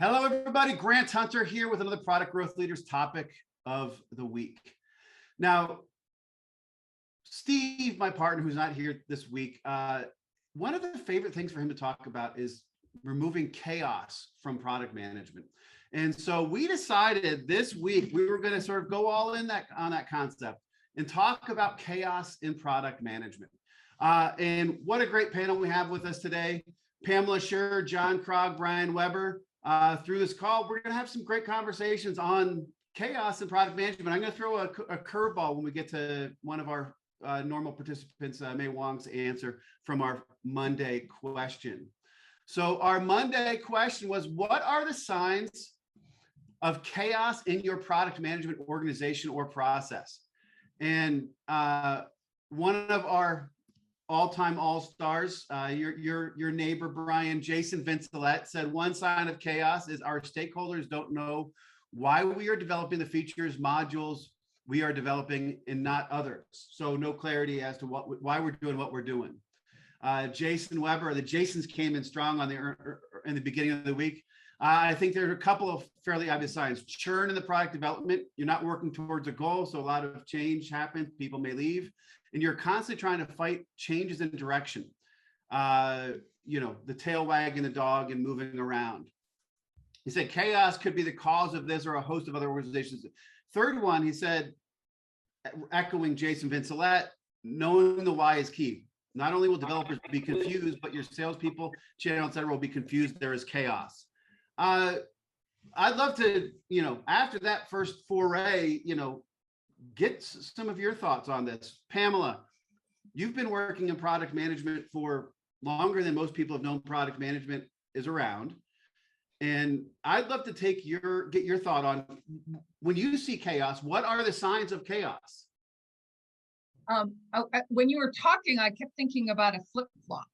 Hello, everybody. Grant Hunter here with another Product Growth Leaders topic of the week. Now, Steve, my partner, who's not here this week, one of the favorite things for him to talk about is removing chaos from product management. And so we decided this week we were going to sort of go all in on that concept and talk about chaos in product management. And what a great panel we have with us today. Pamela Schure, John Krog, Brian Weber. Through this call, we're going to have some great conversations on chaos in product management. I'm going to throw a curveball when we get to one of our normal participants, May Wong's answer from our Monday question. So our Monday question was, what are the signs of chaos in your product management organization or process? And one of our all-time all-stars, your neighbor, Brian, Jason Vincelette, said one sign of chaos is our stakeholders don't know why we are developing the features, modules we are developing and not others. So no clarity as to why we're doing what we're doing. Jason Weber, the Jasons came in strong in the beginning of the week. I think there are a couple of fairly obvious signs. Churn in the product development. You're not working towards a goal, so a lot of change happens. People may leave. And you're constantly trying to fight changes in direction. The tail wagging the dog and moving around. He said chaos could be the cause of this or a host of other organizations. Third one, he said, echoing Jason Vincelette, knowing the why is key. Not only will developers be confused, but your salespeople, channel, et cetera, will be confused. There is chaos. I'd love to, after that first foray, get some of your thoughts on this. Pamela, you've been working in product management for longer than most people have known product management is around. And I'd love to get your thought on, when you see chaos, what are the signs of chaos? When you were talking, I kept thinking about a flip-flop,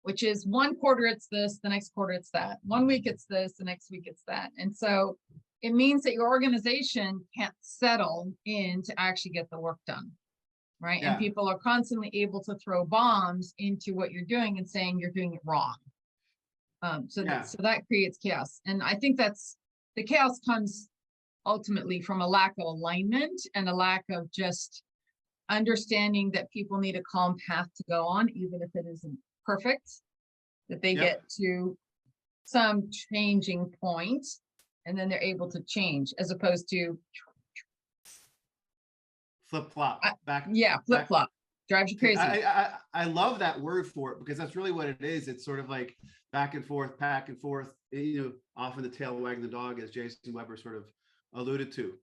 which is one quarter it's this, the next quarter it's that. 1 week it's this, the next week it's that. And so it means that your organization can't settle in to actually get the work done, right? Yeah. And people are constantly able to throw bombs into what you're doing and saying you're doing it wrong. So that creates chaos. And I think the chaos comes ultimately from a lack of alignment and a lack of just understanding that people need a calm path to go on, even if it isn't perfect, that they get to some changing point and then they're able to change, as opposed to flip-flop flip-flop drives you crazy. I love that word for it, because that's really what it is. It's sort of like back and forth, often the tail wagging the dog, as Jason Weber sort of alluded to.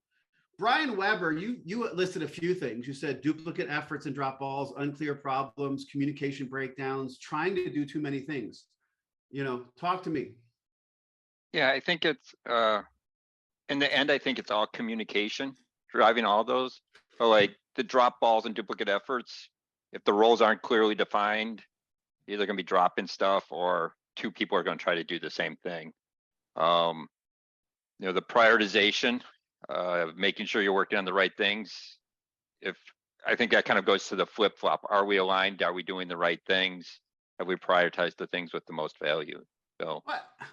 Brian Weber, you listed a few things. You said duplicate efforts and drop balls, unclear problems, communication breakdowns, trying to do too many things. Talk to me. Yeah, I think it's in the end, I think it's all communication driving all those. So like the drop balls and duplicate efforts, if the roles aren't clearly defined, either going to be dropping stuff or two people are going to try to do the same thing. The prioritization, making sure you're working on the right things. I think that kind of goes to the flip-flop. Are we aligned? Are we doing the right things? Have we prioritized the things with the most value? So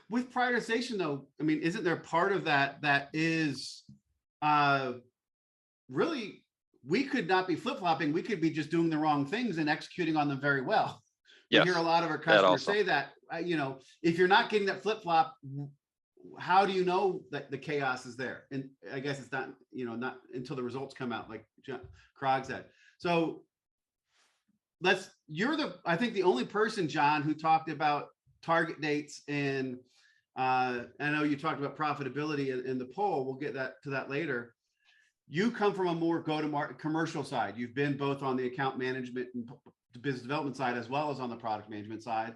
with prioritization, though, I mean, isn't there part of that is really, we could not be flip-flopping. We could be just doing the wrong things and executing on them very well. Yes, we hear a lot of our customers say that, if you're not getting that flip-flop, how do you know that the chaos is there? And I guess it's not, not until the results come out, like John Krog said. So I think the only person, John, who talked about target dates, and I know you talked about profitability in the poll. We'll get to that later. You come from a more go-to-market commercial side. You've been both on the account management and business development side, as well as on the product management side.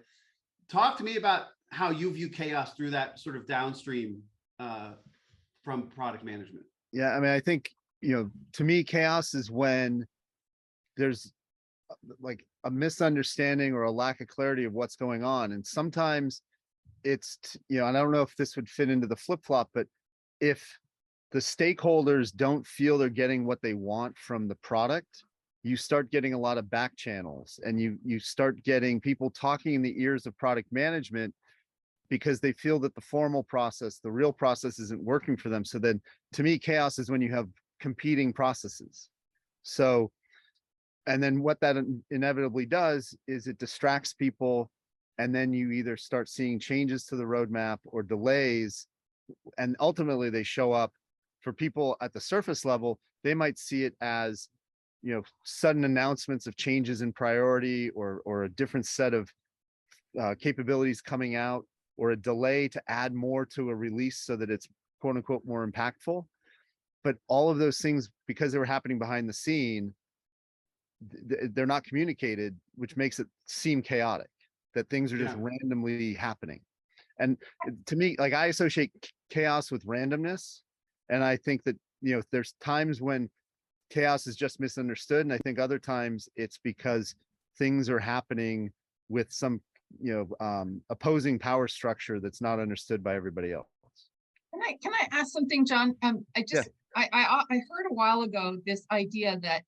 Talk to me about how you view chaos through that sort of downstream from product management. Yeah, I mean, I think, to me, chaos is when there's like a misunderstanding or a lack of clarity of what's going on. And sometimes it's, and I don't know if this would fit into the flip-flop, but if the stakeholders don't feel they're getting what they want from the product, you start getting a lot of back channels, and you start getting people talking in the ears of product management because they feel that the formal process, the real process isn't working for them. So then to me, chaos is when you have competing processes. So, and then what that inevitably does is it distracts people. And then you either start seeing changes to the roadmap or delays. And ultimately they show up for people at the surface level. They might see it as, sudden announcements of changes in priority or a different set of capabilities coming out, or a delay to add more to a release so that it's quote unquote more impactful. But all of those things, because they were happening behind the scene, they're not communicated, which makes it seem chaotic, that things are just randomly happening. And to me, like, I associate chaos with randomness. And I think that, there's times when chaos is just misunderstood. And I think other times it's because things are happening with some, opposing power structure that's not understood by everybody else. Can I ask something, John? I heard a while ago this idea that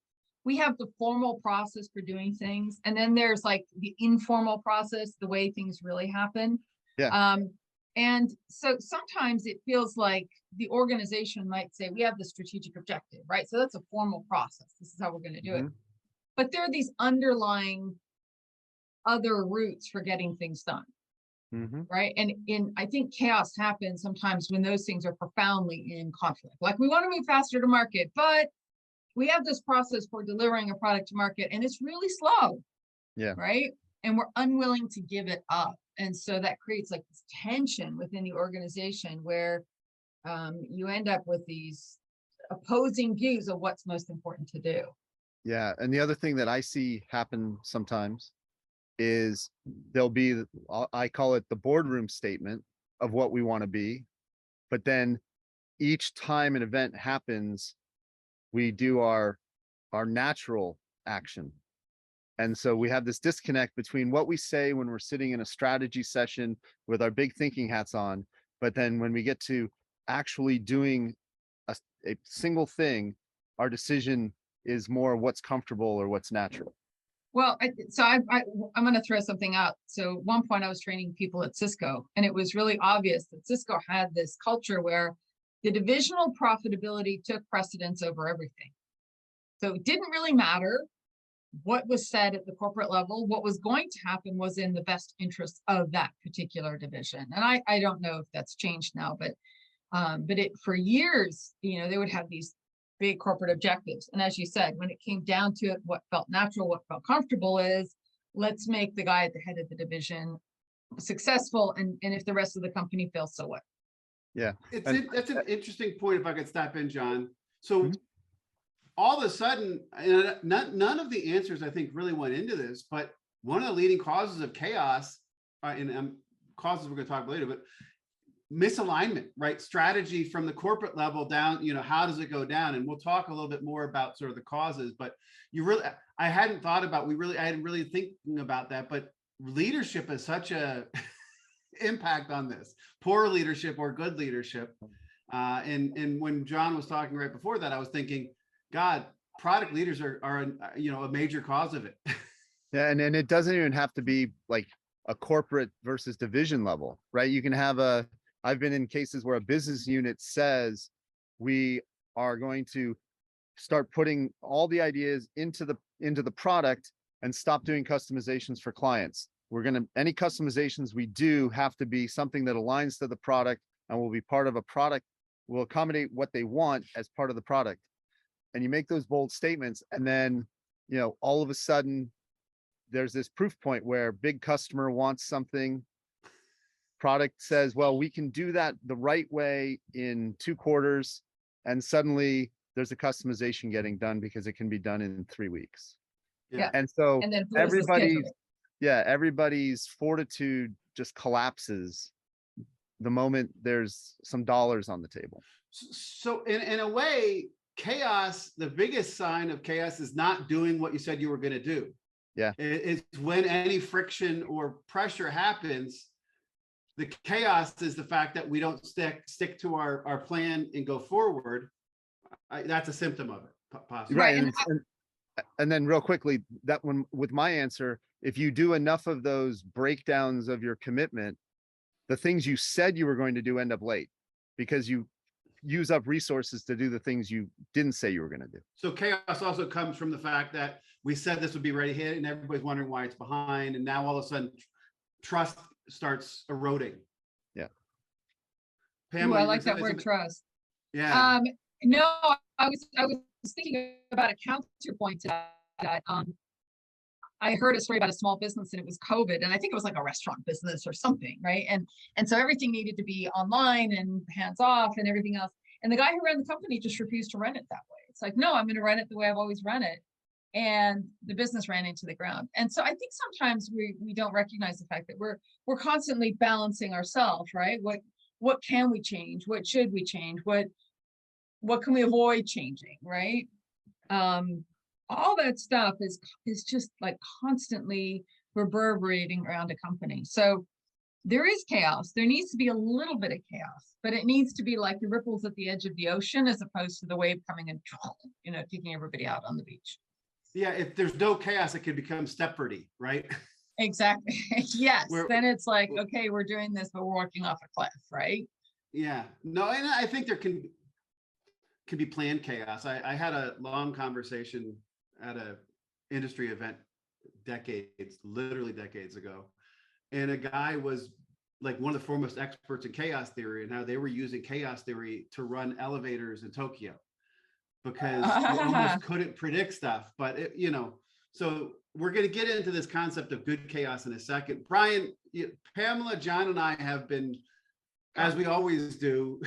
we have the formal process for doing things, and then there's like the informal process, the way things really happen. Yeah. And so sometimes it feels like the organization might say, we have the strategic objective, right? So that's a formal process. This is how we're going to do it. But there are these underlying other routes for getting things done. Right. And I think chaos happens sometimes when those things are profoundly in conflict. Like, we want to move faster to market, but we have this process for delivering a product to market and it's really slow. Yeah. Right. And we're unwilling to give it up. And so that creates like this tension within the organization where you end up with these opposing views of what's most important to do. Yeah. And the other thing that I see happen sometimes is there'll be, I call it the boardroom statement of what we want to be. But then each time an event happens, we do our natural action. And so we have this disconnect between what we say when we're sitting in a strategy session with our big thinking hats on, but then when we get to actually doing a single thing, our decision is more what's comfortable or what's natural. Well, I'm going to throw something out. So at one point I was training people at Cisco, and it was really obvious that Cisco had this culture where the divisional profitability took precedence over everything. So it didn't really matter what was said at the corporate level. What was going to happen was in the best interest of that particular division. And I don't know if that's changed now, but it, for years, they would have these big corporate objectives. And as you said, when it came down to it, what felt natural, what felt comfortable is, let's make the guy at the head of the division successful. And if the rest of the company fails, so what? Yeah. That's an interesting point, if I could step in, John. So all of a sudden, none of the answers I think really went into this, but one of the leading causes of chaos, and causes we're going to talk about later, but misalignment, right? Strategy from the corporate level down, how does it go down? And we'll talk a little bit more about sort of the causes, but I hadn't thought about, I hadn't really thinking about that, but leadership is such a impact on this, poor leadership or good leadership. And when John was talking right before that, I was thinking, God, product leaders are a major cause of it. Yeah. And it doesn't even have to be like a corporate versus division level, right? You can have I've been in cases where a business unit says, we are going to start putting all the ideas into the product and stop doing customizations for clients. Any customizations we do have to be something that aligns to the product and will be part of a product, will accommodate what they want as part of the product. And you make those bold statements, and then, all of a sudden there's this proof point where big customer wants something. Product says, well, we can do that the right way in 2 quarters. And suddenly there's a customization getting done because it can be done in 3 weeks. Yeah. And so And then everybody's fortitude just collapses the moment there's some dollars on the table. So in a way, chaos, the biggest sign of chaos is not doing what you said you were going to do. Yeah. It's when any friction or pressure happens. The chaos is the fact that we don't stick to our plan and go forward. That's a symptom of it, possibly. Right. And then real quickly, that one with my answer, if you do enough of those breakdowns of your commitment, the things you said you were going to do end up late because you use up resources to do the things you didn't say you were going to do. So chaos also comes from the fact that we said this would be ready to hit and everybody's wondering why it's behind. And now all of a sudden trust starts eroding. Yeah. Ooh, Pamela, I you were like that saying word something? trust. Yeah. No, I was thinking about a counterpoint to that. I heard a story about a small business and it was COVID, and I think it was like a restaurant business or something, right? And so everything needed to be online and hands off and everything else. And the guy who ran the company just refused to run it that way. It's like, no, I'm going to run it the way I've always run it. And the business ran into the ground. And so I think sometimes we don't recognize the fact that we're constantly balancing ourselves, right? What can we change? What should we change? What can we avoid changing, right? All that stuff is just like constantly reverberating around a company. So there is chaos. There needs to be a little bit of chaos, but it needs to be like the ripples at the edge of the ocean as opposed to the wave coming and, taking everybody out on the beach. Yeah. If there's no chaos, it could become Stepfordy, right? Exactly. Yes. We're- Then it's like, okay, we're doing this, but we're walking off a cliff, right? Yeah. No, and I think there can be planned chaos. I had a long conversation at a industry event literally decades ago. And a guy was like one of the foremost experts in chaos theory and how they were using chaos theory to run elevators in Tokyo because you almost couldn't predict stuff. But, so we're going to get into this concept of good chaos in a second. Brian, Pamela, John, and I have been, as we always do,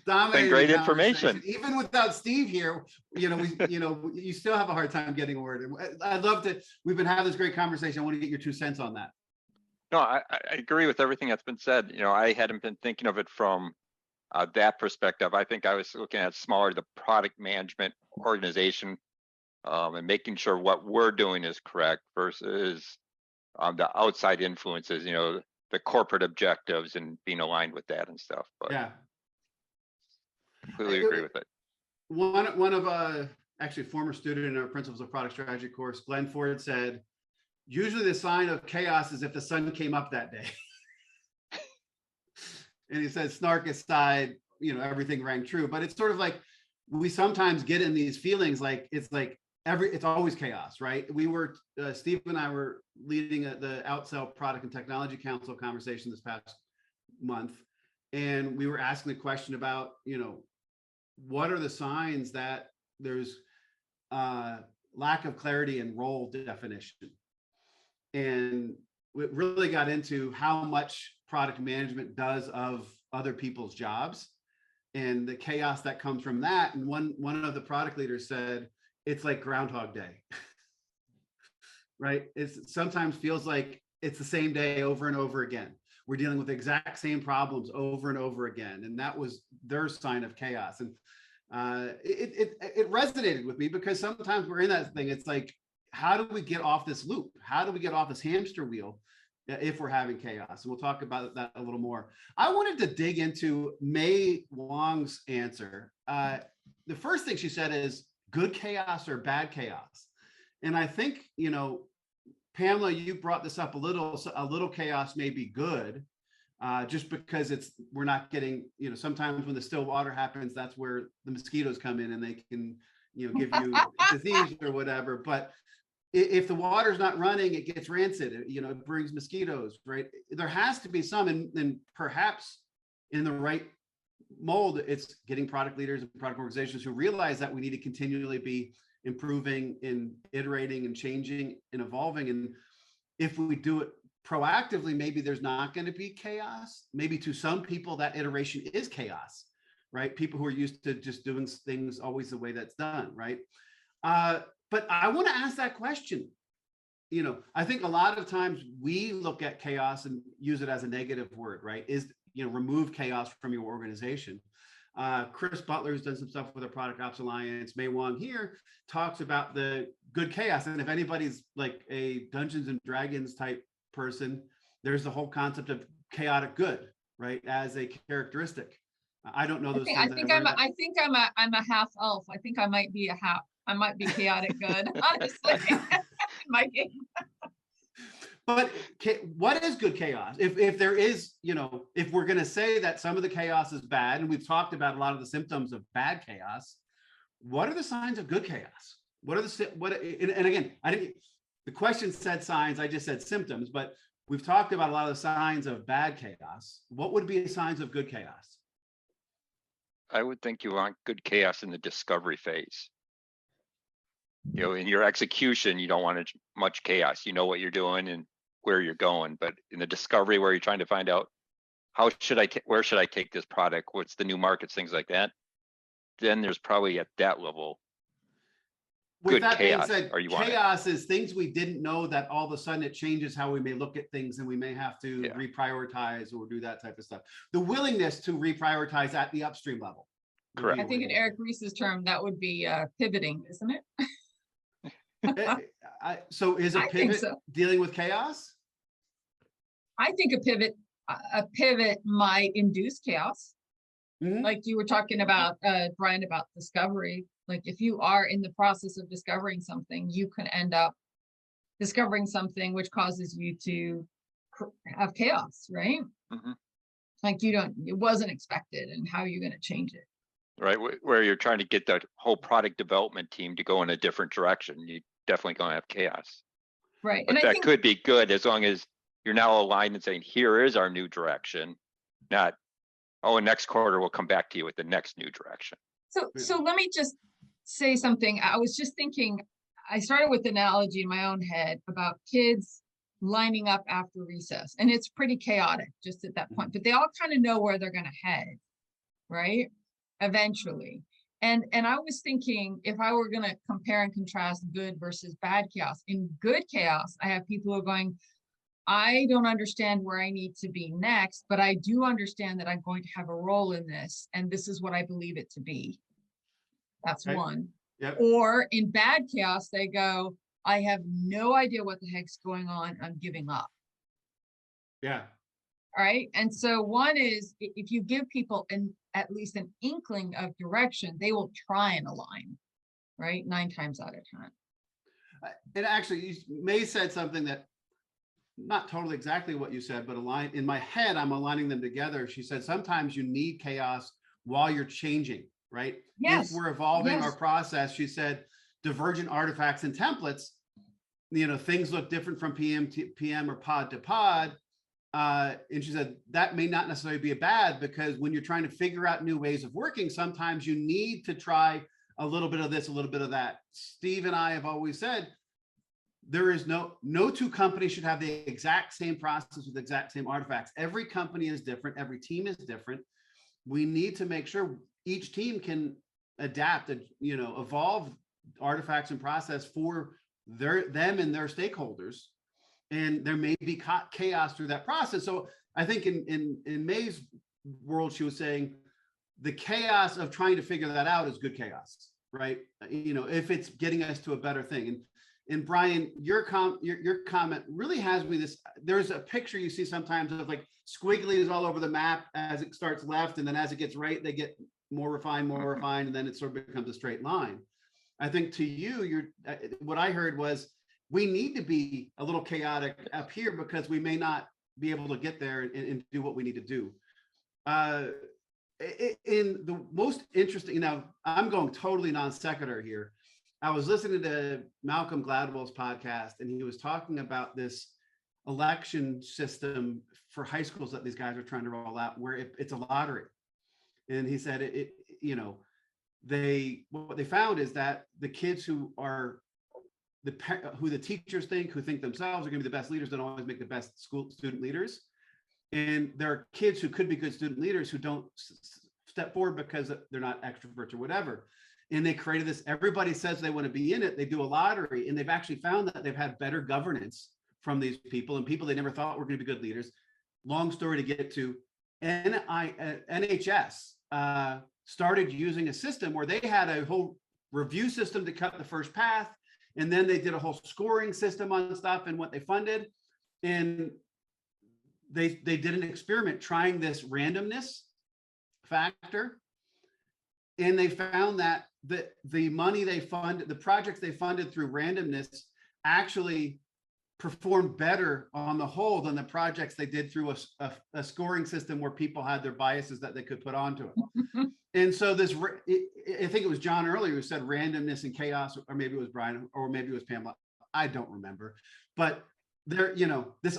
dominating great the information. conversation. Even without Steve here, you still have a hard time getting a word. I'd love to. We've been having this great conversation. I want to get your 2 cents on that. No, I agree with everything that's been said. I hadn't been thinking of it from that perspective. I think I was looking at smaller, the product management organization, and making sure what we're doing is correct versus the outside influences, the corporate objectives and being aligned with that and stuff. But Yeah, completely agree with it. one of actually former student in our Principles of Product Strategy course, Glenn Ford, said, usually the sign of chaos is if the sun came up that day. And he said, snark aside, everything rang true. But it's sort of like we sometimes get in these feelings like it's always chaos, right? We were Steve and I were leading the Outsell Product and Technology Council conversation this past month, and we were asking the question about what are the signs that there's lack of clarity in role definition, and we really got into how much product management does of other people's jobs and the chaos that comes from that. And one of the product leaders said, it's like Groundhog Day, right? It sometimes feels like it's the same day over and over again. We're dealing with the exact same problems over and over again. And that was their sign of chaos. And it resonated with me because sometimes we're in that thing. It's like, how do we get off this loop? How do we get off this hamster wheel if we're having chaos? And we'll talk about that a little more. I wanted to dig into Mei Wong's answer. The first thing she said is, good chaos or bad chaos. And I think, Pamela, you brought this up a little. So a little chaos may be good, just because we're not getting, sometimes when the still water happens, that's where the mosquitoes come in and they can, give you disease or whatever. But if the water's not running, it gets rancid, it brings mosquitoes, right? There has to be some, and perhaps in the right mold, it's getting product leaders and product organizations who realize that we need to continually be improving and iterating and changing and evolving. And if we do it proactively, maybe there's not going to be chaos. Maybe to some people that iteration is chaos, right? People who are used to just doing things always the way that's done, right? But I want to ask that question. I think a lot of times we look at chaos and use it as a negative word, right? Remove chaos from your organization. Chris Butler, who's done some stuff with the Product Ops Alliance, Mei Wong here, talks about the good chaos. And if anybody's like a Dungeons and Dragons type person, there's the whole concept of chaotic good, right? As a characteristic. I don't know those things. I think I'm a half elf. I think I might be chaotic good, honestly. My game. But what is good chaos? If there is, if we're going to say that some of the chaos is bad, and we've talked about a lot of the symptoms of bad chaos, what are the signs of good chaos? And again, the question said signs, I just said symptoms, but we've talked about a lot of the signs of bad chaos. What would be the signs of good chaos? I would think you want good chaos in the discovery phase. In your execution, you don't want much chaos. You know what you're doing and where you're going, but in the discovery where you're trying to find out where should I take this product? What's the new markets, things like that. Then there's probably at that level. With Good that being chaos, said, or you want it. chaos is things we didn't know that all of a sudden it changes how we may look at things, and we may have to reprioritize or do that type of stuff. The willingness to reprioritize at the upstream level. Correct. I think in Eric Ries's term, that would be pivoting, isn't it? So is a I think pivot so. dealing with chaos? I think a pivot might induce chaos. Mhm. Like you were talking about, Brian, about discovery. Like if you are in the process of discovering something, you can end up discovering something which causes you to have chaos, right? Mhm. Like it wasn't expected, and how are you going to change it? Right, where you're trying to get the whole product development team to go in a different direction, you definitely gonna have chaos. Right. But And I that think could be good as long as you're now aligned and saying, here is our new direction, not, oh, next quarter we'll come back to you with the next new direction. so let me just say something. I was just thinking, I started with an analogy in my own head about kids lining up after recess, and it's pretty chaotic just at that point, but they all kind of know where they're going to head, right? Eventually. And I was thinking, if I were going to compare and contrast good versus bad chaos, in good chaos, I have people who are going, I don't understand where I need to be next, but I do understand that I'm going to have a role in this, and this is what I believe it to be. That's Okay. one. Yep. Or in bad chaos, they go, I have no idea what the heck's going on. I'm giving up. Yeah. All right. And so one is, if you give people at least an inkling of direction, they will try and align, right? 9 times out of 10. And actually, May said something that not totally exactly what you said, but in my head, I'm aligning them together. She said, sometimes you need chaos while you're changing, right? Yes. If we're evolving Yes. our process, she said, divergent artifacts and templates, things look different from PM to PM or pod to pod. And she said, that may not necessarily be a bad, because when you're trying to figure out new ways of working, sometimes you need to try a little bit of this, a little bit of that. Steve and I have always said, there is no two companies should have the exact same process with the exact same artifacts. Every company is different. Every team is different. We need to make sure each team can adapt and, evolve artifacts and process for them and their stakeholders. And there may be chaos through that process. So I think in May's world, she was saying the chaos of trying to figure that out is good chaos, right? If it's getting us to a better thing. And Brian, your comment really has me there's a picture you see sometimes of like squigglies all over the map as it starts left, and then as it gets right, they get more refined, and then it sort of becomes a straight line. I think to you, what I heard was, we need to be a little chaotic up here because we may not be able to get there and do what we need to do. In the most interesting, I'm going totally non sequitur here. I was listening to Malcolm Gladwell's podcast, and he was talking about this election system for high schools that these guys are trying to roll out, where it's a lottery. And he said, what they found is that the kids who the teachers who think themselves are going to be the best leaders, don't always make the best student leaders. And there are kids who could be good student leaders who don't step forward because they're not extroverts or whatever. And they created this, everybody says they want to be in it. They do a lottery, and they've actually found that they've had better governance from these people, and people they never thought were going to be good leaders. Long story to get to, NHS started using a system where they had a whole review system to cut the first path. And then they did a whole scoring system on stuff and what they funded. And they did an experiment trying this randomness factor. And they found that the money they funded, the projects they funded through randomness, actually performed better on the whole than the projects they did through a scoring system where people had their biases that they could put onto it. And so I think it was John earlier who said randomness and chaos, or maybe it was Brian, or maybe it was Pamela. I don't remember, but there, this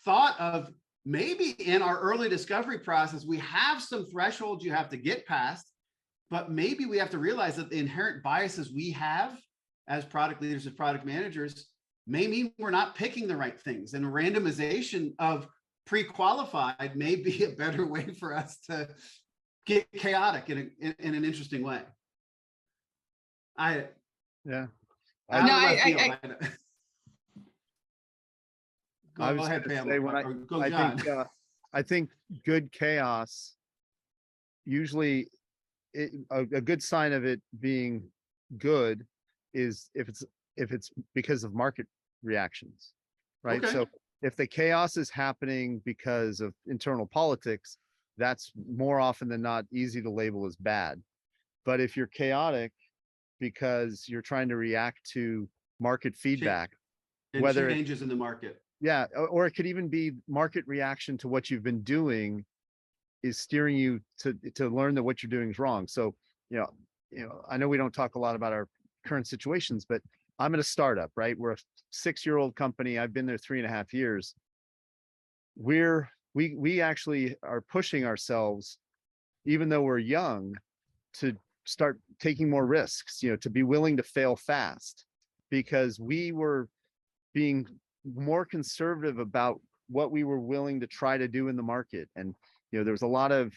thought of maybe in our early discovery process, we have some thresholds you have to get past, but maybe we have to realize that the inherent biases we have as product leaders and product managers may mean we're not picking the right things, and randomization of pre-qualified may be a better way for us to get chaotic in an interesting way. Yeah. Go ahead, Pamela. John. I think good chaos, usually a good sign of it being good is if it's because of market reactions, right? Okay. So if the chaos is happening because of internal politics, that's more often than not easy to label as bad. But if you're chaotic because you're trying to react to market feedback, and whether changes in the market. Yeah, or it could even be market reaction to what you've been doing is steering you to learn that what you're doing is wrong. So, I know we don't talk a lot about our current situations, but I'm in a startup, right? We're a 6-year-old company. I've been there 3.5 years. We actually are pushing ourselves, even though we're young, to start taking more risks, to be willing to fail fast, because we were being more conservative about what we were willing to try to do in the market. And, there was a lot of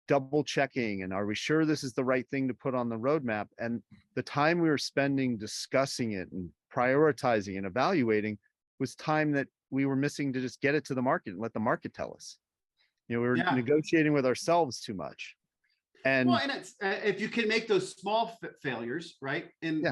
double checking and are we sure this is the right thing to put on the roadmap? And the time we were spending discussing it and prioritizing and evaluating was time that we were missing to just get it to the market and let the market tell us. We were negotiating with ourselves too much. And it's if you can make those small failures, right? And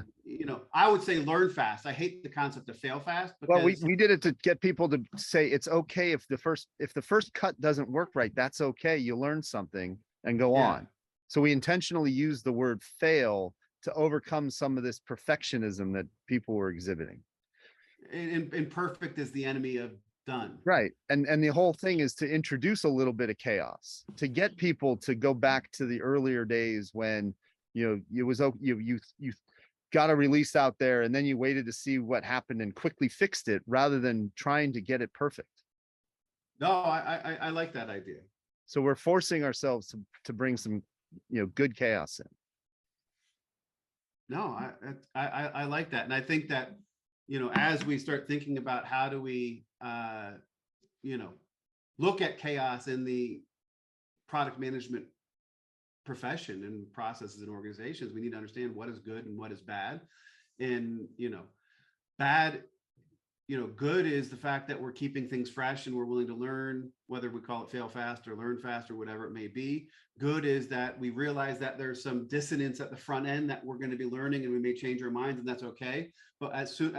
I would say learn fast. I hate the concept of fail fast. Well, we did it to get people to say it's okay if the first cut doesn't work right. That's okay. You learn something and go on. So we intentionally use the word fail to overcome some of this perfectionism that people were exhibiting. And perfect is the enemy of done. Right. And the whole thing is to introduce a little bit of chaos, to get people to go back to the earlier days when, you got a release out there and then you waited to see what happened and quickly fixed it rather than trying to get it perfect. No, I like that idea. So we're forcing ourselves to bring some, good chaos in. No, I like that. And I think that, as we start thinking about how do we, look at chaos in the product management profession and processes and organizations, we need to understand what is good and what is bad. And, bad, good is the fact that we're keeping things fresh and we're willing to learn, whether we call it fail fast or learn fast or whatever it may be. Good is that we realize that there's some dissonance at the front end that we're going to be learning and we may change our minds, and that's okay. But as soon,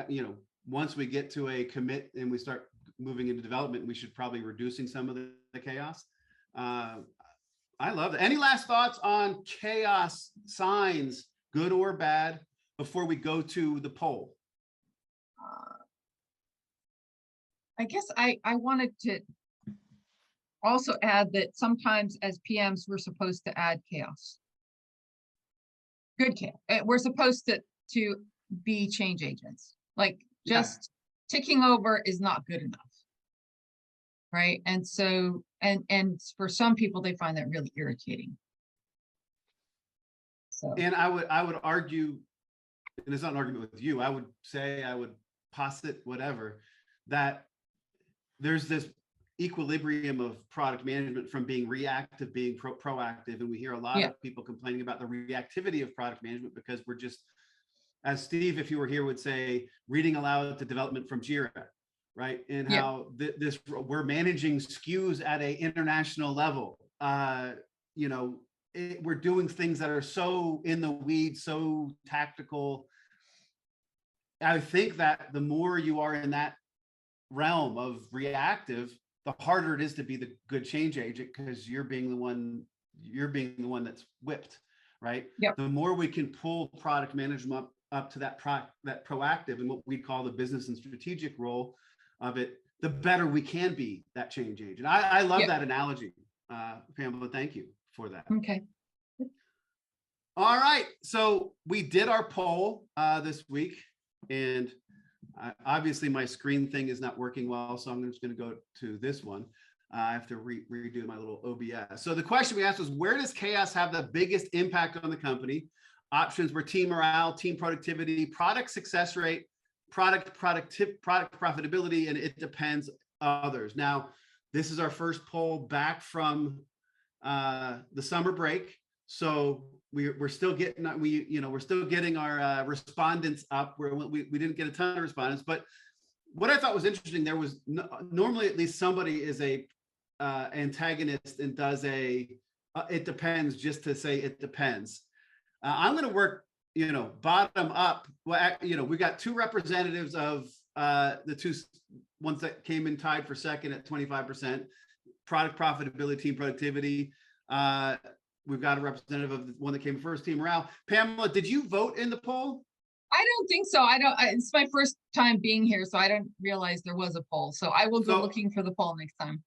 once we get to a commit and we start moving into development, we should probably reducing some of the chaos. I love that. Any last thoughts on chaos signs, good or bad, before we go to the poll? I guess I wanted to also add that sometimes as PMs, we're supposed to add chaos. Good chaos. We're supposed to be change agents. Like just ticking over is not good enough. Right. And so, and for some people, they find that really irritating. So. And I would argue, and it's not an argument with you, I would posit whatever, that there's this equilibrium of product management from being reactive, being proactive. And we hear a lot of people complaining about the reactivity of product management because we're just, as Steve, if you were here, would say, reading aloud to development from Jira, right? And how we're managing SKUs at an international level. We're doing things that are so in the weeds, so tactical. I think that the more you are in that realm of reactive, the harder it is to be the good change agent because you're being the one that's whipped, right? Yep. The more we can pull product management up to that proactive and what we call the business and strategic role of it, the better we can be that change agent. I love Yeah. that analogy, Pamela. Thank you for that. Okay. All right, so we did our poll this week, and obviously my screen thing is not working well, so I'm just going to go to this one. I have to redo my little OBS. So the question we asked was, where does chaos have the biggest impact on the company? Options were team morale, team productivity, product success rate, product profitability, and it depends others. Now, this is our first poll back from the summer break. So we're still getting we're still getting our respondents up. We didn't get a ton of respondents, but what I thought was interesting, there was normally at least somebody is a antagonist and does a it depends, just to say it depends. I'm going to work bottom up. Well, we got two representatives of the two ones that came in tied for second at 25%, product profitability, team productivity. We've got a representative of the one that came first, team morale. Pamela, did you vote in the poll? I don't think so. It's my first time being here, so I don't realize there was a poll. So I will go looking for the poll next time.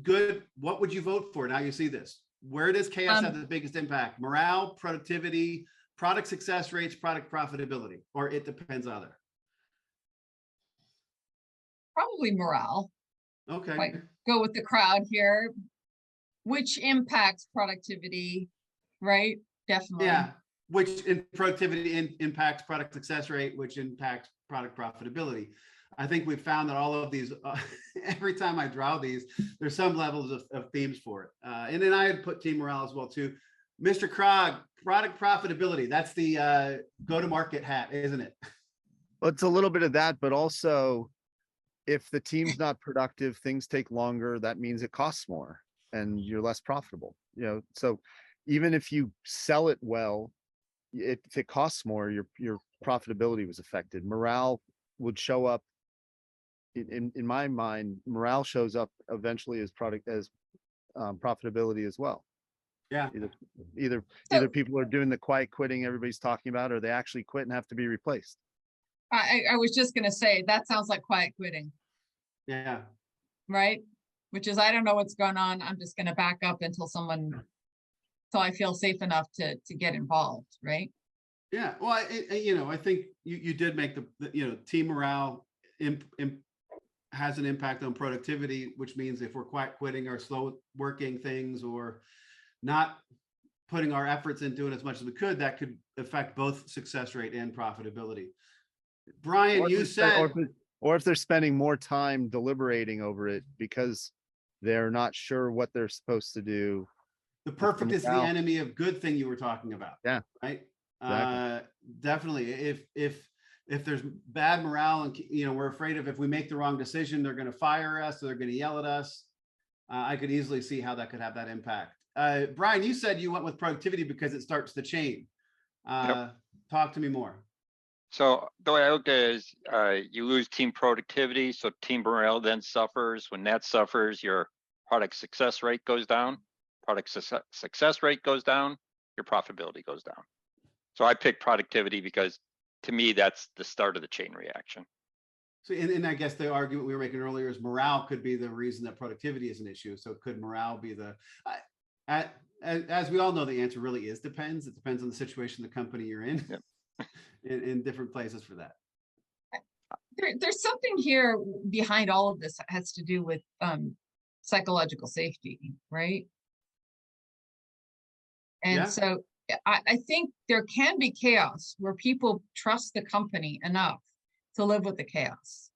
Good. What would you vote for? Now you see this. Where does chaos have the biggest impact? Morale, productivity, product success rates, product profitability, or it depends other? Probably morale. Okay. Like, go with the crowd here. Which impacts productivity, right? Definitely. Yeah. Which in productivity impacts product success rate, which impacts product profitability. I think we've found that all of these, every time I draw these, there's some levels of themes for it. And then I had put team morale as well too. Mr. Krog, product profitability. That's the go-to-market hat, isn't it? Well, it's a little bit of that, but also if the team's not productive, things take longer. That means it costs more and you're less profitable. So even if you sell it well, if it costs more, your profitability was affected. Morale would show up in my mind. Morale shows up eventually as profitability as well. Yeah. Either people are doing the quiet quitting everybody's talking about, or they actually quit and have to be replaced. I was just going to say, that sounds like quiet quitting. Yeah. Right? Which is, I don't know what's going on. I'm just going to back up until I feel safe enough to get involved. Right? Yeah. Well, I think you did make the team morale has an impact on productivity, which means if we're quiet quitting or slow working things or not putting our efforts in doing as much as we could, that could affect both success rate and profitability. Brian, you said, or if they're spending more time deliberating over it because they're not sure what they're supposed to do. The perfect is the enemy of good thing you were talking about. Yeah. Right. Exactly. Definitely. If there's bad morale and we're afraid of if we make the wrong decision, they're going to fire us or they're going to yell at us. I could easily see how that could have that impact. Brian, you said you went with productivity because it starts the chain. Yep. Talk to me more. So the way I look at it is you lose team productivity, so team morale then suffers. When that suffers, your product success rate goes down. Product success rate goes down, your profitability goes down. So I picked productivity because to me, that's the start of the chain reaction. So, and I guess the argument we were making earlier is morale could be the reason that productivity is an issue. So could morale be as we all know, the answer really is depends. It depends on the situation, the company you're in. Yep. in different places for that. There's something here behind all of this that has to do with psychological safety, right? And so I think there can be chaos where people trust the company enough to live with the chaos.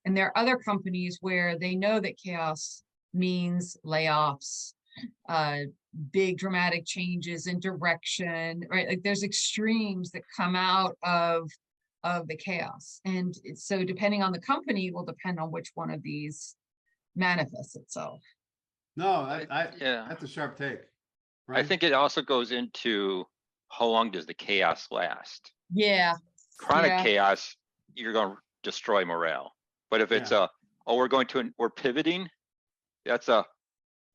And there are other companies where they know that chaos means layoffs, big dramatic changes in direction, right? Like there's extremes that come out of the chaos. And so depending on the company will depend on which one of these manifests itself. No, that's a sharp take. Right? I think it also goes into how long does the chaos last? Yeah. Chronic chaos, you're going to destroy morale. But if it's we're pivoting, that's a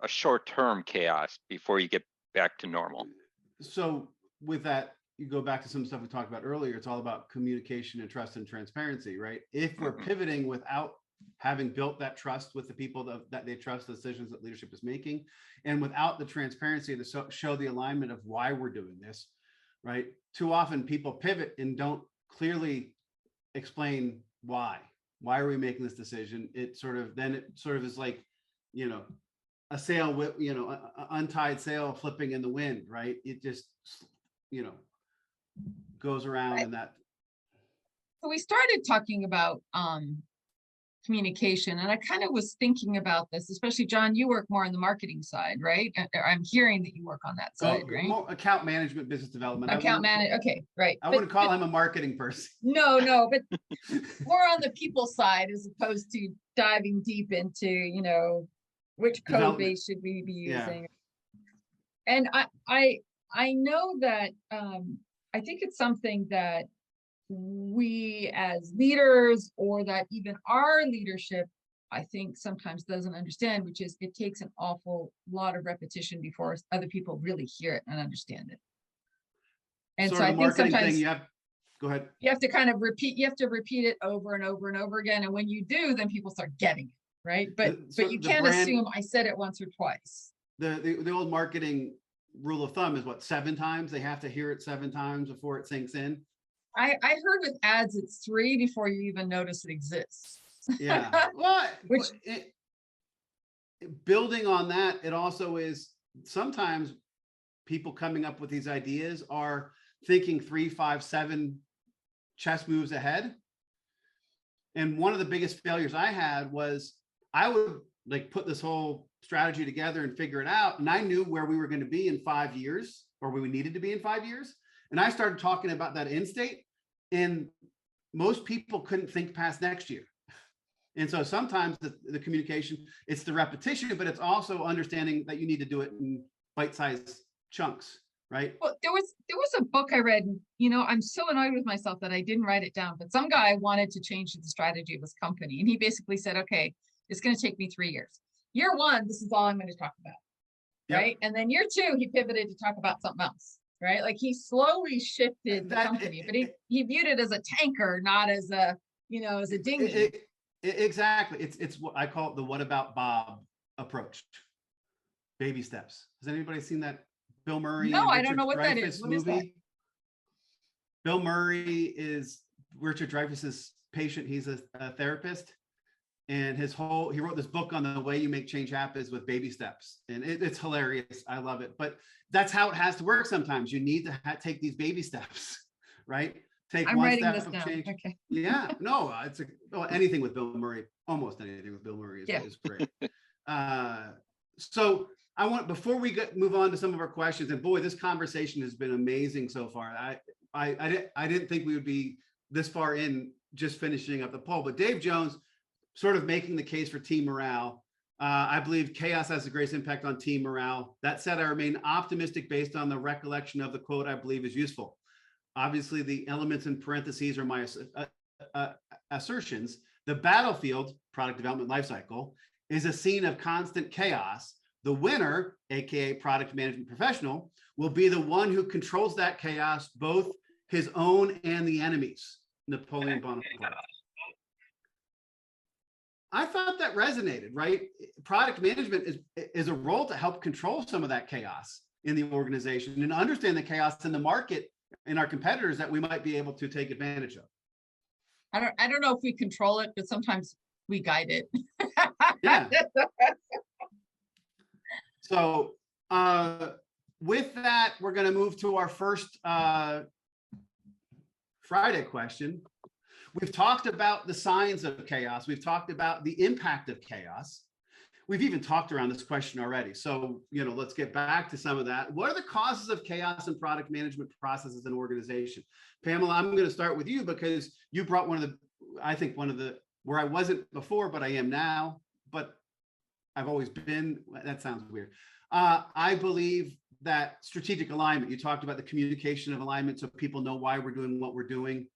short-term chaos before you get back to normal. So with that, you go back to some stuff we talked about earlier, it's all about communication and trust and transparency, right? If we're pivoting without having built that trust with the people that they trust the decisions that leadership is making, and without the transparency to show the alignment of why we're doing this, right? Too often people pivot and don't clearly explain why. Why are we making this decision? It sort of is like, you know, a sail with, you know, untied sail flipping in the wind, right? It just, you know, goes around in that. So we started talking about communication, and I kind of was thinking about this, especially John, you work more on the marketing side, right? I'm hearing that you work on that side, right? More account management, business development. Account manage, okay, right. I wouldn't call him a marketing person. No, but more on the people side as opposed to diving deep into, you know, which code base should we be using. Yeah. And I know that I think it's something that we as leaders, or that even our leadership, I think sometimes doesn't understand, which is it takes an awful lot of repetition before other people really hear it and understand it. And sort so of I think sometimes thing, go ahead. You have to kind of repeat it over and over and over again. And when you do, then people start getting it, right? But you can't assume I said it once or twice. The old marketing rule of thumb is what, 7 times? They have to hear it 7 times before it sinks in. I heard with ads, it's 3 before you even notice it exists. Yeah. Well, building on that, it also is sometimes people coming up with these ideas are thinking 3, 5, 7 chess moves ahead. And one of the biggest failures I had was I would like put this whole strategy together and figure it out. And I knew where we were going to be in 5 years, or where we needed to be in 5 years. And I started talking about that end state, and most people couldn't think past next year. And so sometimes the communication, it's the repetition, but it's also understanding that you need to do it in bite-sized chunks, right? Well, there was a book I read, you know, I'm so annoyed with myself that I didn't write it down, but some guy wanted to change the strategy of his company. And he basically said, okay, it's going to take me 3 years. Year 1, this is all I'm going to talk about. Yep. Right. And then year 2, he pivoted to talk about something else. Right. Like he slowly shifted the company, but he viewed it as a tanker, not as a, you know, as a dinghy. Exactly. It's what I call it the what about Bob approach. Baby steps. Has anybody seen that Bill Murray? No, I don't know what that is. What is that? Bill Murray is Richard Dreyfuss's patient. He's a therapist. And he wrote this book on the way you make change happen with baby steps. And it's hilarious. I love it. But that's how it has to work sometimes. You need to take these baby steps, right? I'm one step of change. Okay. Yeah, no, anything with Bill Murray, almost anything with Bill Murray is great. So before we move on to some of our questions, and boy, this conversation has been amazing so far. I didn't think we would be this far in just finishing up the poll, but Dave Jones sort of making the case for team morale. I believe chaos has the greatest impact on team morale. That said, I remain optimistic based on the recollection of the quote I believe is useful. Obviously, the elements in parentheses are my assertions. The battlefield, product development lifecycle, is a scene of constant chaos. The winner, aka product management professional, will be the one who controls that chaos, both his own and the enemy's. Napoleon Bonaparte. I thought that resonated, right? Product management is a role to help control some of that chaos in the organization and understand the chaos in the market and our competitors that we might be able to take advantage of. I don't know if we control it, but sometimes we guide it. Yeah. So with that, we're going to move to our first Friday question. We've talked about the signs of chaos. We've talked about the impact of chaos. We've even talked around this question already. So, let's get back to some of that. What are the causes of chaos in product management processes and organization? Pamela, I'm going to start with you because you brought one of the, where I wasn't before, but I am now, but I've always been, that sounds weird. I believe that strategic alignment, you talked about the communication of alignment so people know why we're doing what we're doing.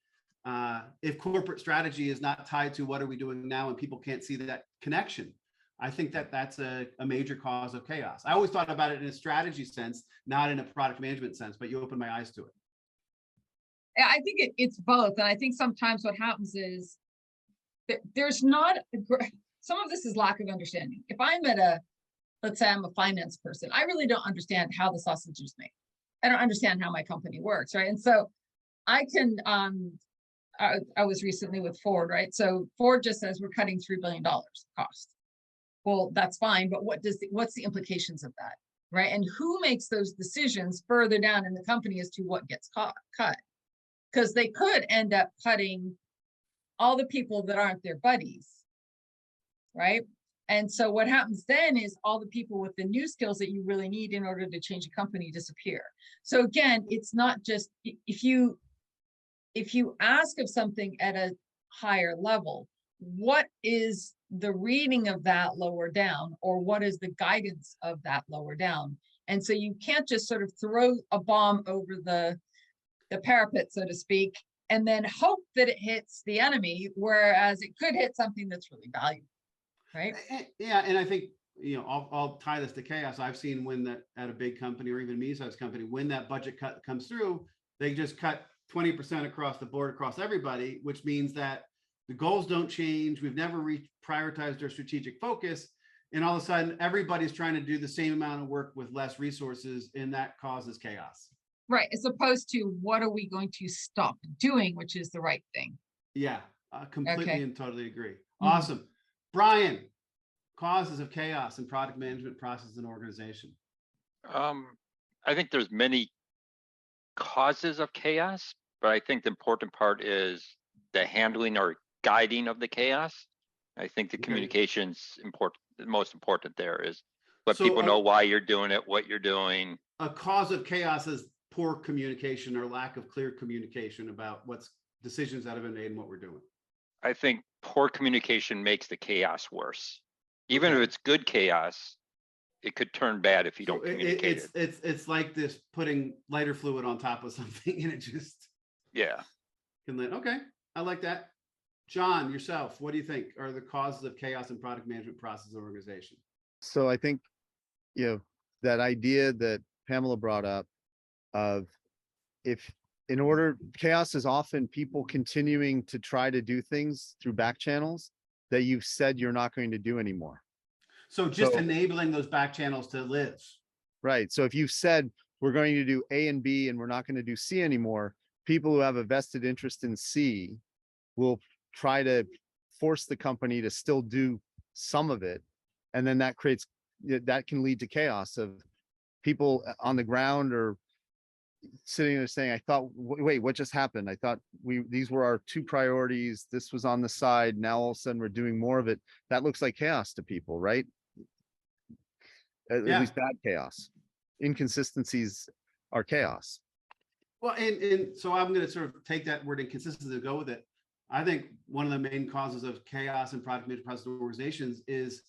If corporate strategy is not tied to what are we doing now and people can't see that connection, I think that's a major cause of chaos. I always thought about it in a strategy sense, not in a product management sense, but you opened my eyes to it. I think it's both. And I think sometimes what happens is that there's not, some of this is lack of understanding. If I'm at let's say I'm a finance person, I really don't understand how the sausage is made. I don't understand how my company works, right? And so I can, I was recently with Ford, right? So Ford just says we're cutting $3 billion cost. Well, that's fine, but what's the implications of that, right? And who makes those decisions further down in the company as to what gets cut? Because they could end up cutting all the people that aren't their buddies, right? And so what happens then is all the people with the new skills that you really need in order to change a company disappear. So again, it's not just if you ask of something at a higher level, what is the reading of that lower down, or what is the guidance of that lower down? And so you can't just sort of throw a bomb over the parapet, so to speak, and then hope that it hits the enemy, whereas it could hit something that's really valuable, right? Yeah, and I think, I'll tie this to chaos. I've seen when that at a big company or even medium-sized company, when that budget cut comes through, they just cut 20% across the board, across everybody, which means that the goals don't change. We've never prioritized our strategic focus. And all of a sudden, everybody's trying to do the same amount of work with less resources, and that causes chaos. Right, as opposed to what are we going to stop doing, which is the right thing. Yeah, completely Okay. and totally agree. Awesome. Brian, causes of chaos in product management process and organization. I think there's many causes of chaos, but I think the important part is the handling or guiding of the chaos. I think the communication's important. The most important there is let people know why you're doing it, what you're doing. A cause of chaos is poor communication or lack of clear communication about what's decisions that have been made and what we're doing. I think poor communication makes the chaos worse. Even if it's good chaos, it could turn bad if you don't communicate it. It's like this putting lighter fluid on top of something and it just can let. Okay, I like that. John, yourself, what do you think are the causes of chaos in product management process and organization? So I think, that idea that Pamela brought up of chaos is often people continuing to try to do things through back channels that you've said you're not going to do anymore. So just enabling those back channels to live. Right. So if you've said we're going to do A and B and we're not going to do C anymore, people who have a vested interest in C will try to force the company to still do some of it. And then that can lead to chaos of people on the ground or sitting there saying, I thought, wait, what just happened? I thought these were our two priorities. This was on the side. Now all of a sudden we're doing more of it. That looks like chaos to people, right? At least bad chaos. Inconsistencies are chaos. Well, and so I'm going to sort of take that word inconsistency and go with it. I think one of the main causes of chaos in product management process organizations is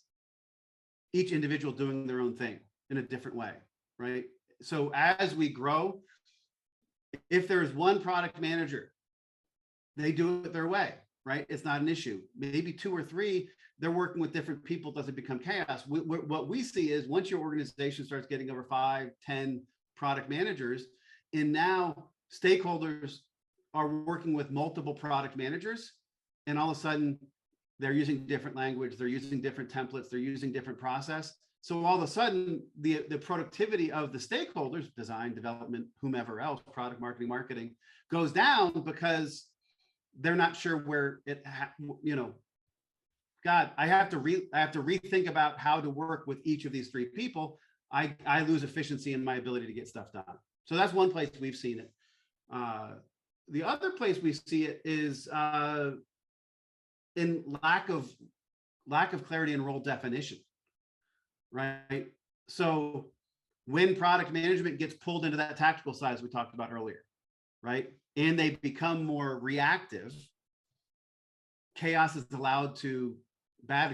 each individual doing their own thing in a different way, right? So as we grow, if there's one product manager, they do it their way, right? It's not an issue. Maybe two or three, they're working with different people, doesn't become chaos. What we see is once your organization starts getting over 5, 10 product managers, and now stakeholders are working with multiple product managers, and all of a sudden they're using different language, they're using different templates, they're using different process. So all of a sudden the productivity of the stakeholders, design, development, whomever else, product marketing, goes down because they're not sure where God, I have to rethink about how to work with each of these three people. I lose efficiency in my ability to get stuff done. So that's one place we've seen it. The other place we see it is in lack of clarity and role definition, right? So when product management gets pulled into that tactical side, as we talked about earlier, right? And they become more reactive, bad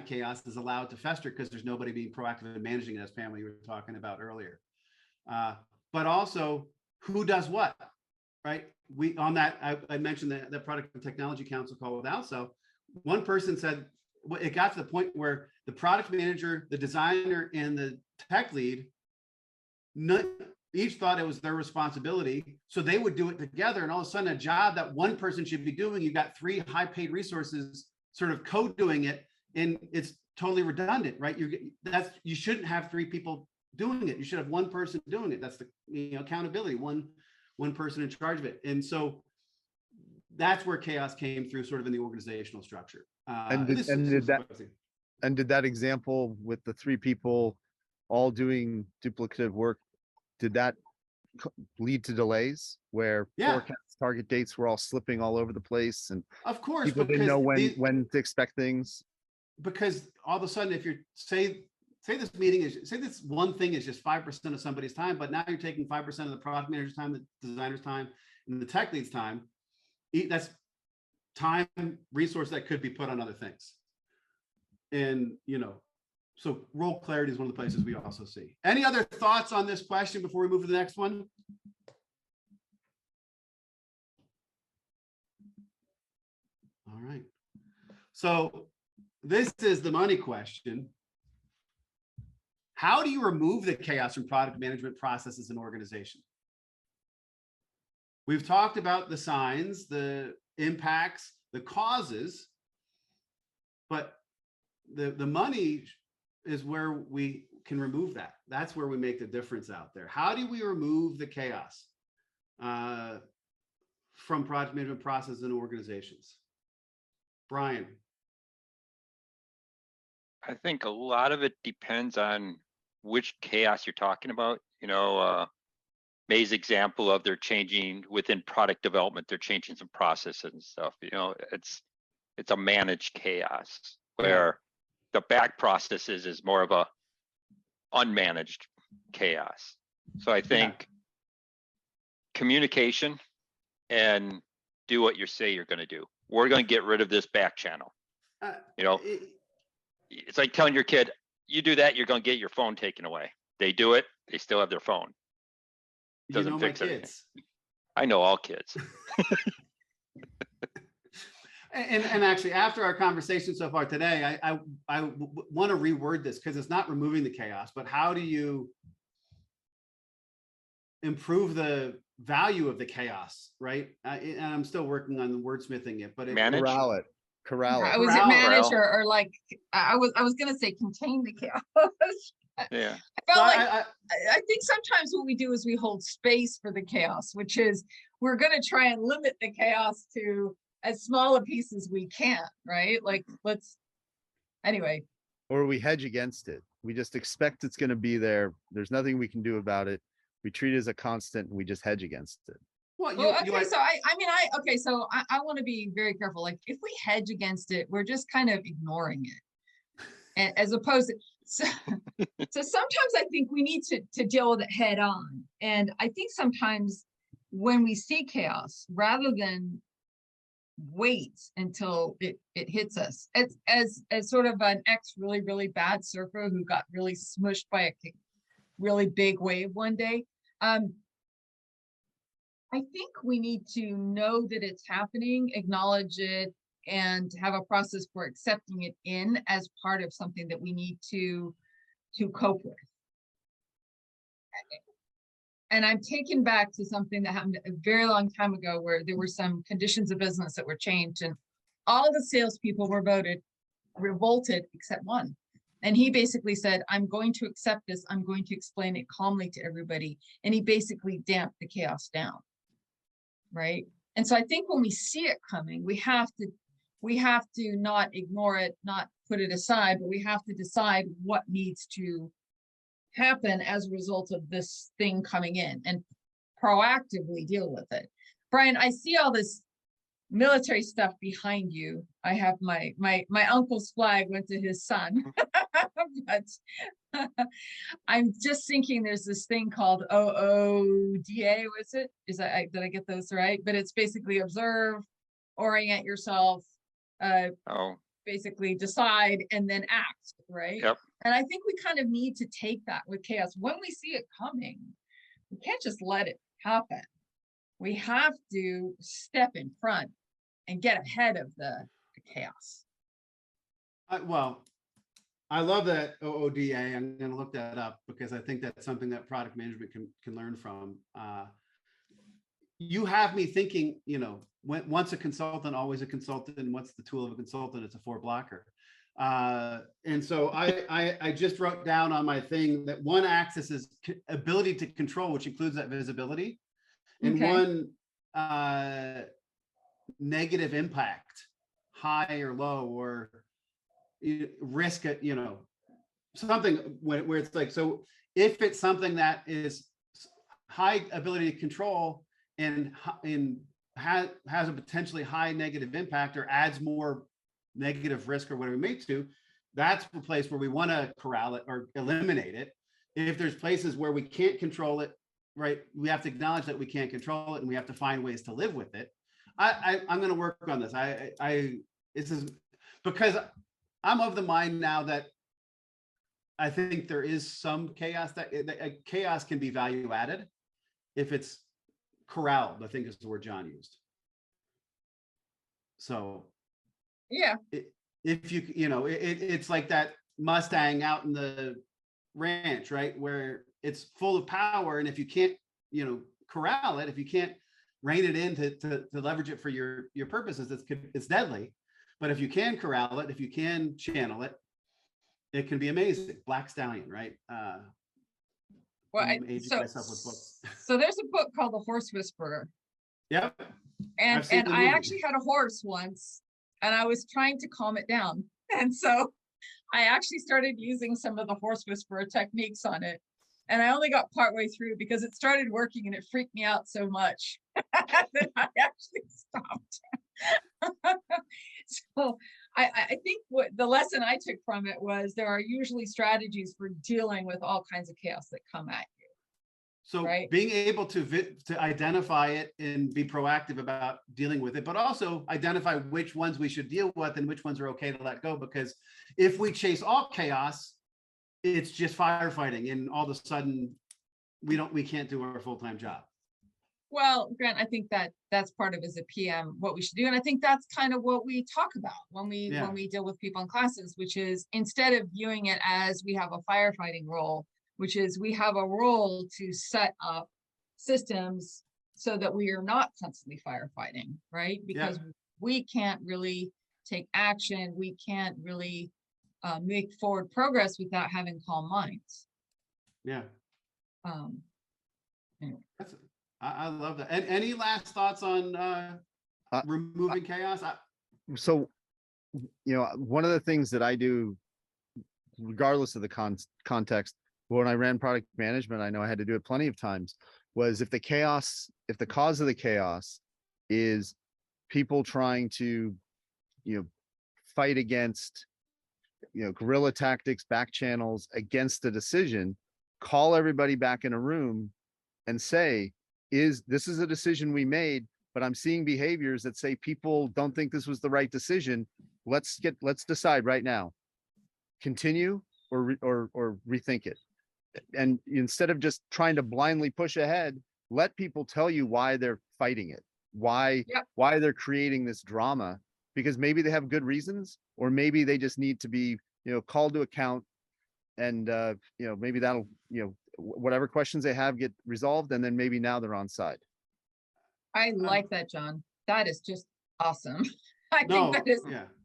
chaos is allowed to fester because there's nobody being proactive in managing it, as Pamela, you were talking about earlier. But also, who does what, right? I mentioned the Product and Technology Council call with Also. One person said, it got to the point where the product manager, the designer, and the tech lead, each thought it was their responsibility. So they would do it together. And all of a sudden, a job that one person should be doing, you got 3 high paid resources sort of co-doing it. And it's totally redundant, right? You shouldn't have 3 people doing it. You should have one person doing it. That's the accountability, one person in charge of it. And so that's where chaos came through sort of in the organizational structure. Did that example with the 3 people all doing duplicative work, did that lead to delays where forecast target dates were all slipping all over the place and of course people didn't know when to expect things? Because all of a sudden, if you're say this one thing is just 5% of somebody's time, but now you're taking 5% of the product manager's time, the designer's time, and the tech lead's time. That's time resource that could be put on other things. And so role clarity is one of the places we also see. Any other thoughts on this question before we move to the next one? All right. So this is the money question. How do you remove the chaos from product management processes and organization? We've talked about the signs, the impacts, the causes, but the money is where we can remove that. That's where we make the difference out there. How do we remove the chaos from project management processes and organizations? Brian. I think a lot of it depends on which chaos you're talking about. May's example of they're changing within product development, they're changing some processes and stuff. It's a managed chaos where the back processes is more of a unmanaged chaos. So I think communication and do what you say you're going to do. We're going to get rid of this back channel. It's like telling your kid, you do that, you're going to get your phone taken away. They do it, they still have their phone. Doesn't fix anything. I know all kids. And actually, after our conversation so far today, I want to reword this because it's not removing the chaos, but how do you improve the value of the chaos, right? And I'm still working on wordsmithing it, but corral it. Was it manage or like I was gonna say contain the chaos. Yeah. I felt I think sometimes what we do is we hold space for the chaos, which is we're gonna try and limit the chaos to as small a piece as we can, right? Like anyway. Or we hedge against it. We just expect it's gonna be there. There's nothing we can do about it. We treat it as a constant and we just hedge against it. So I want to be very careful. Like if we hedge against it, we're just kind of ignoring it. And as opposed to, so sometimes I think we need to deal with it head on. And I think sometimes when we see chaos, rather than wait until it hits us, as sort of an really, really bad surfer who got really smushed by a really big wave one day, I think we need to know that it's happening, acknowledge it, and have a process for accepting it in as part of something that we need to cope with. And I'm taken back to something that happened a very long time ago where there were some conditions of business that were changed and all the salespeople were revolted except one. And he basically said, I'm going to accept this. I'm going to explain it calmly to everybody. And he basically damped the chaos down. Right. And so I think when we see it coming, we have to not ignore it, not put it aside, but we have to decide what needs to happen as a result of this thing coming in and proactively deal with it. Brian, I see all this military stuff behind you. I have my uncle's flag went to his son. But I'm just thinking there's this thing called OODA. Was it? Did I get those right? But it's basically observe, orient yourself, basically decide, and then act, right? Yep. And I think we kind of need to take that with chaos. When we see it coming, we can't just let it happen. We have to step in front and get ahead of the chaos. I love that OODA. I'm going to look that up because I think that's something that product management can learn from. You have me thinking, once a consultant, always a consultant. And what's the tool of a consultant? It's a 4-blocker. And so I just wrote down on my thing that one axis is ability to control, which includes that visibility, and Okay. one negative impact, high or low, or risk at, something where it's like, so if it's something that is high ability to control and has a potentially high negative impact or adds more negative risk or whatever we may to, that's the place where we want to corral it or eliminate it. If there's places where we can't control it, right, we have to acknowledge that we can't control it and we have to find ways to live with it. I'm going to work on this. This is because I'm of the mind now that I think there is some chaos that chaos can be value added if it's corralled, I think is the word John used. So Yeah. if it's like that Mustang out in the ranch, right, where it's full of power, and if you can't corral it, if you can't rein it in to leverage it for your purposes, it's deadly. But if you can corral it, if you can channel it, it can be amazing. Black Stallion, right? Well, I'm aging myself with books. So there's a book called The Horse Whisperer. Yep. And I've seen the I movie. actually had a horse once, and I was trying to calm it down. And so I actually started using some of the Horse Whisperer techniques on it. And I only got partway through because it started working and it freaked me out so much that I actually stopped. So I think what the lesson I took from it was there are usually strategies for dealing with all kinds of chaos that come at you. So right? being able to identify it and be proactive about dealing with it, but also identify which ones we should deal with and which ones are okay to let go. Because if we chase all chaos, it's just firefighting, and all of a sudden we can't do our full-time job. Well, Grant, I think that's part of as a PM what we should do, and I think that's kind of what we talk about when we deal with people in classes, which is instead of viewing it as we have a firefighting role, which is we have a role to set up systems so that we are not constantly firefighting, right? Because we can't really take action, we can't really make forward progress without having calm minds. Yeah. Anyway. I love that. And any last thoughts on removing chaos? So, one of the things that I do, regardless of the context, when I ran product management, I know I had to do it plenty of times, was if the cause of the chaos is people trying to, fight against, guerrilla tactics, back channels against a decision, call everybody back in a room and say, this is a decision we made, but I'm seeing behaviors that say people don't think this was the right decision. Let's decide right now, continue or rethink it. And instead of just trying to blindly push ahead, let people tell you why they're fighting it, why they're creating this drama, because maybe they have good reasons, or maybe they just need to be, called to account, and maybe that'll, whatever questions they have get resolved, and then maybe now they're on side. I like that, John. That is just awesome. I think that is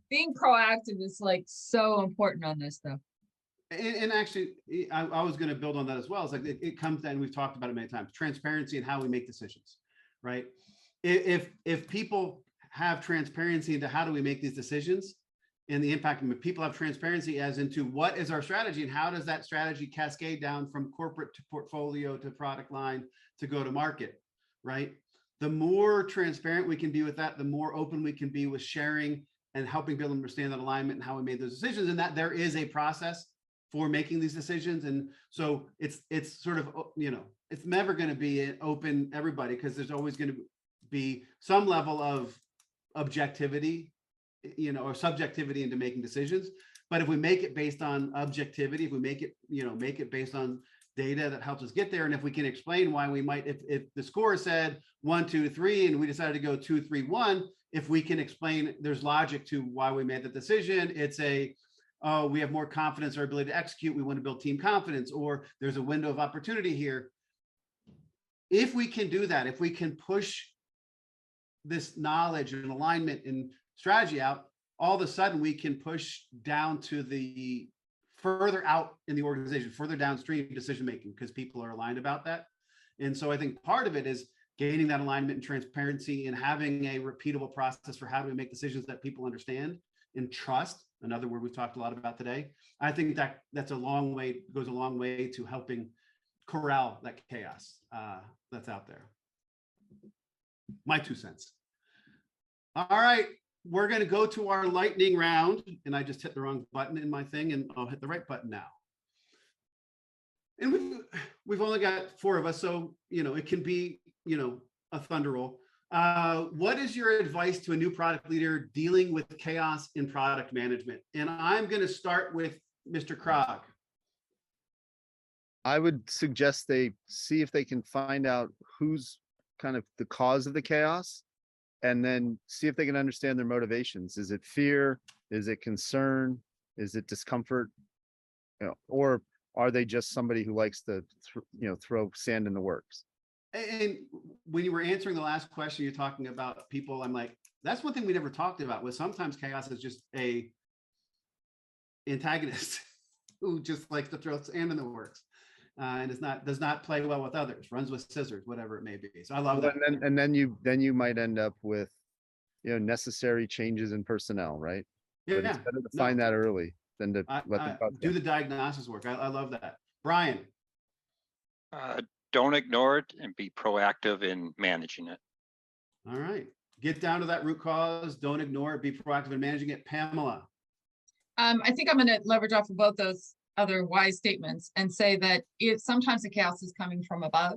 being proactive is like so important on this stuff. And actually, I was going to build on that as well. It's like it comes down, we've talked about it many times, transparency and how we make decisions, right? If people have transparency into how do we make these decisions and the impact, and people have transparency as into what is our strategy and how does that strategy cascade down from corporate to portfolio to product line to go to market, right? The more transparent we can be with that, the more open we can be with sharing and helping people understand that alignment and how we made those decisions, and that there is a process for making these decisions. And so it's sort of, it's never going to be an open everybody, because there's always going to be some level of objectivity, or subjectivity into making decisions. But if we make it based on objectivity, if we make it based on data that helps us get there, and if we can explain why we might, if the score said 1, 2, 3, and we decided to go 2, 3, 1, if we can explain there's logic to why we made the decision, it's a oh, we have more confidence in our ability to execute. We want to build team confidence, or there's a window of opportunity here. If we can do that, if we can push this knowledge and alignment and strategy out, all of a sudden we can push down to the further out in the organization, further downstream decision-making, because people are aligned about that. And so I think part of it is gaining that alignment and transparency and having a repeatable process for how do we make decisions that people understand and trust. Another word we've talked a lot about today. I think that goes a long way to helping corral that chaos that's out there. My 2 cents. All right, we're going to go to our lightning round, and I just hit the wrong button in my thing, and I'll hit the right button now. And we've only got 4 of us, so it can be a thunder roll. What is your advice to a new product leader dealing with chaos in product management? And I'm going to start with Mr. Krog. I would suggest they see if they can find out who's kind of the cause of the chaos, and then see if they can understand their motivations. Is it fear? Is it concern? Is it discomfort? Or are they just somebody who likes to throw sand in the works? And when you were answering the last question, you're talking about people, I'm like, that's one thing we never talked about, was sometimes chaos is just a antagonist who just likes to throw sand in the works. And does not play well with others, runs with scissors, whatever it may be. So I love that. And then you might end up with necessary changes in personnel, right? But it's better to find that early than to let them do the diagnosis work. I love that. Brian. Don't ignore it and be proactive in managing it. All right. Get down to that root cause. Don't ignore it. Be proactive in managing it. Pamela. I think I'm going to leverage off of both those other wise statements and say that sometimes the chaos is coming from above,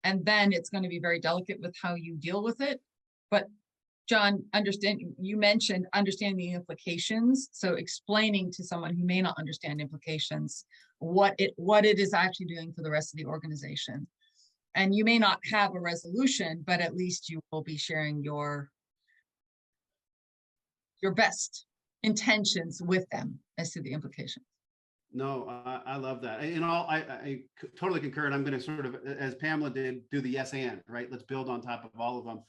and then it's going to be very delicate with how you deal with it. But John, you mentioned understanding the implications. So explaining to someone who may not understand implications, what it is actually doing for the rest of the organization. And you may not have a resolution, but at least you will be sharing your best intentions with them as to the implications. No, I love that. And I totally concur. And I'm going to sort of, as Pamela did, do the yes and, right? Let's build on top of all of them.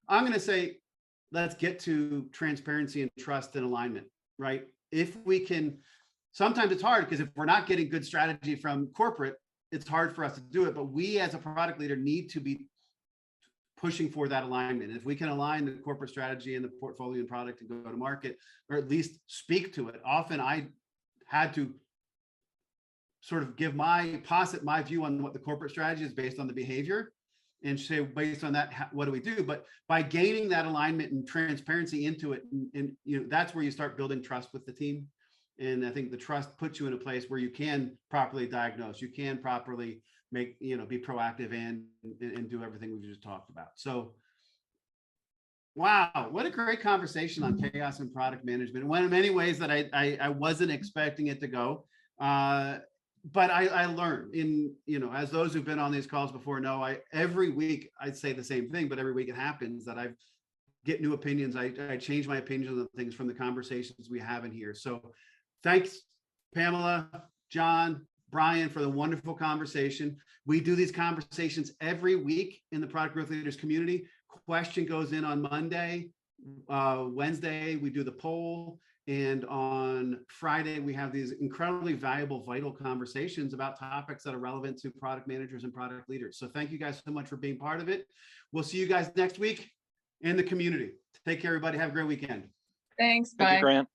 I'm going to say, let's get to transparency and trust and alignment, right? If we can, sometimes it's hard because if we're not getting good strategy from corporate, it's hard for us to do it. But we as a product leader need to be pushing for that alignment. If we can align the corporate strategy and the portfolio and product and go to market, or at least speak to it. Often I had to sort of give my view on what the corporate strategy is based on the behavior, and say, based on that, what do we do? But by gaining that alignment and transparency into it, and that's where you start building trust with the team. And I think the trust puts you in a place where you can properly diagnose, you can properly make, be proactive and do everything we just talked about. So, wow, what a great conversation on chaos and product management. One in many ways that I wasn't expecting it to go. But I learned as those who've been on these calls before know, every week I'd say the same thing, but every week it happens that I get new opinions. I change my opinions on things from the conversations we have in here. So thanks, Pamela, John, Brian, for the wonderful conversation. We do these conversations every week in the Product Growth Leaders community. Question goes in on Monday. Wednesday, we do the poll. And on Friday, we have these incredibly valuable, vital conversations about topics that are relevant to product managers and product leaders. So thank you guys so much for being part of it. We'll see you guys next week in the community. Take care, everybody. Have a great weekend. Thanks. Bye. Thank you, Grant.